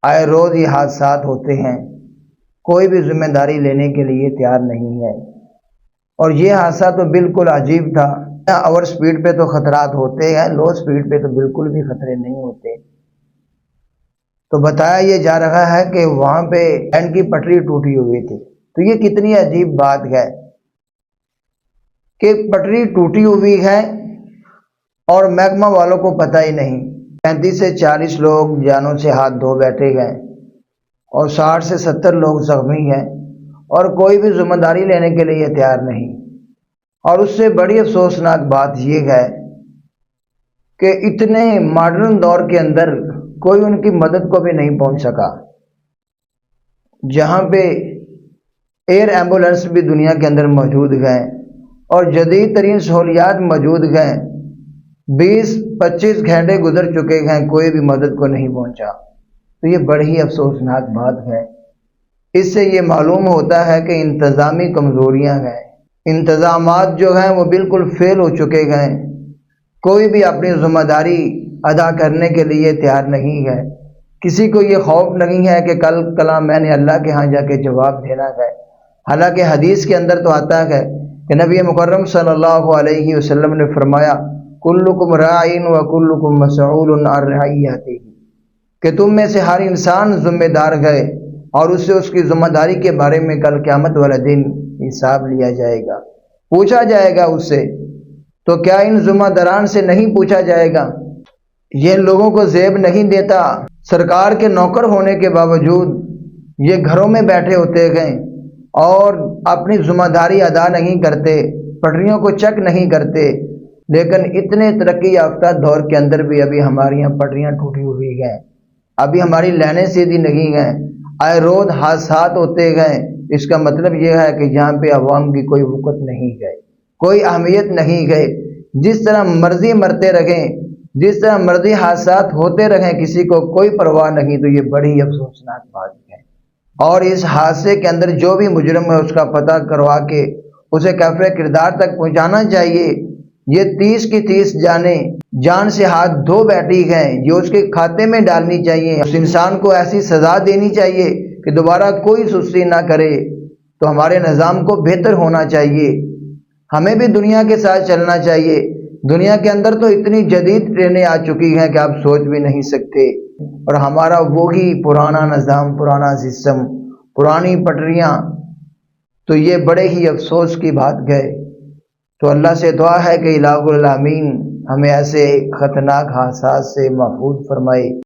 آئے روز یہ حادثات ہوتے ہیں، کوئی بھی ذمہ داری لینے کے لیے تیار نہیں ہے۔ اور یہ حادثہ تو بالکل عجیب تھا۔ اوور سپیڈ پہ تو خطرات ہوتے ہیں، لو سپیڈ پہ تو بالکل بھی خطرے نہیں ہوتے۔ تو بتایا یہ جا رہا ہے کہ وہاں پہ ٹرین کی پٹری ٹوٹی ہوئی تھی۔ تو یہ کتنی عجیب بات ہے کہ پٹری ٹوٹی ہوئی ہے اور محکمہ والوں کو پتہ ہی نہیں۔ 35 سے 40 لوگ جانوں سے ہاتھ دھو بیٹھے گئے اور 60 سے 70 لوگ زخمی ہیں، اور کوئی بھی ذمہ داری لینے کے لیے تیار نہیں۔ اور اس سے بڑی افسوسناک بات یہ ہے کہ اتنے ماڈرن دور کے اندر کوئی ان کی مدد کو بھی نہیں پہنچ سکا۔ جہاں پہ ایئر ایمبولینس بھی دنیا کے اندر موجود ہیں اور جدید ترین سہولیات موجود ہیں، 20-25 گھنٹے گزر چکے ہیں، کوئی بھی مدد کو نہیں پہنچا۔ تو یہ بڑی ہی افسوسناک بات ہے۔ اس سے یہ معلوم ہوتا ہے کہ انتظامی کمزوریاں ہیں، انتظامات جو ہیں وہ بالکل فیل ہو چکے ہیں، کوئی بھی اپنی ذمہ داری ادا کرنے کے لیے تیار نہیں ہے۔ کسی کو یہ خوف نہیں ہے کہ کل میں نے اللہ کے ہاں جا کے جواب دینا ہے۔ حالانکہ حدیث کے اندر تو آتا ہے کہ نبی مکرم صلی اللہ علیہ وسلم نے فرمایا کلکم راعٍ وکلکم مسئول عن رعیتہ، کہ تم میں سے ہر انسان ذمہ دار ہے اور اس سے اس کی ذمہ داری کے بارے میں کل قیامت والا دن حساب لیا جائے گا، پوچھا جائے گا اس سے۔ تو کیا ان ذمہ داران سے نہیں پوچھا جائے گا؟ یہ لوگوں کو زیب نہیں دیتا، سرکار کے نوکر ہونے کے باوجود یہ گھروں میں بیٹھے ہوتے ہیں اور اپنی ذمہ داری ادا نہیں کرتے، پٹریوں کو چیک نہیں کرتے۔ لیکن اتنے ترقی یافتہ دور کے اندر بھی ابھی ہماری یہاں پٹریاں ٹوٹی ہوئی ہیں، ابھی ہماری لائنیں سیدھی نہیں ہیں، آئے روز حادثات ہوتے ہیں۔ اس کا مطلب یہ ہے کہ یہاں پہ عوام کی کوئی وقت نہیں ہے، کوئی اہمیت نہیں ہے۔ جس طرح مرضی مرتے رہیں، جس طرح مرضی حادثات ہوتے رہیں، کسی کو کوئی پرواہ نہیں۔ تو یہ بڑی افسوسناک بات ہے۔ اور اس حادثے کے اندر جو بھی مجرم ہے اس کا پتہ کروا کے اسے کیفر کردار تک پہنچانا چاہیے۔ یہ 30 کی 30 جان سے ہاتھ دھو بیٹھی ہیں، یہ اس کے کھاتے میں ڈالنی چاہیے۔ اس انسان کو ایسی سزا دینی چاہیے کہ دوبارہ کوئی سستی نہ کرے۔ تو ہمارے نظام کو بہتر ہونا چاہیے، ہمیں بھی دنیا کے ساتھ چلنا چاہیے۔ دنیا کے اندر تو اتنی جدید ٹرینیں آ چکی ہیں کہ آپ سوچ بھی نہیں سکتے، اور ہمارا وہی پرانا نظام، پرانا سسٹم، پرانی پٹریاں۔ تو یہ بڑے ہی افسوس کی بات ہے۔ تو اللہ سے دعا ہے کہ الہ العالمین ہمیں ایسے خطرناک حادثات سے محفوظ فرمائے۔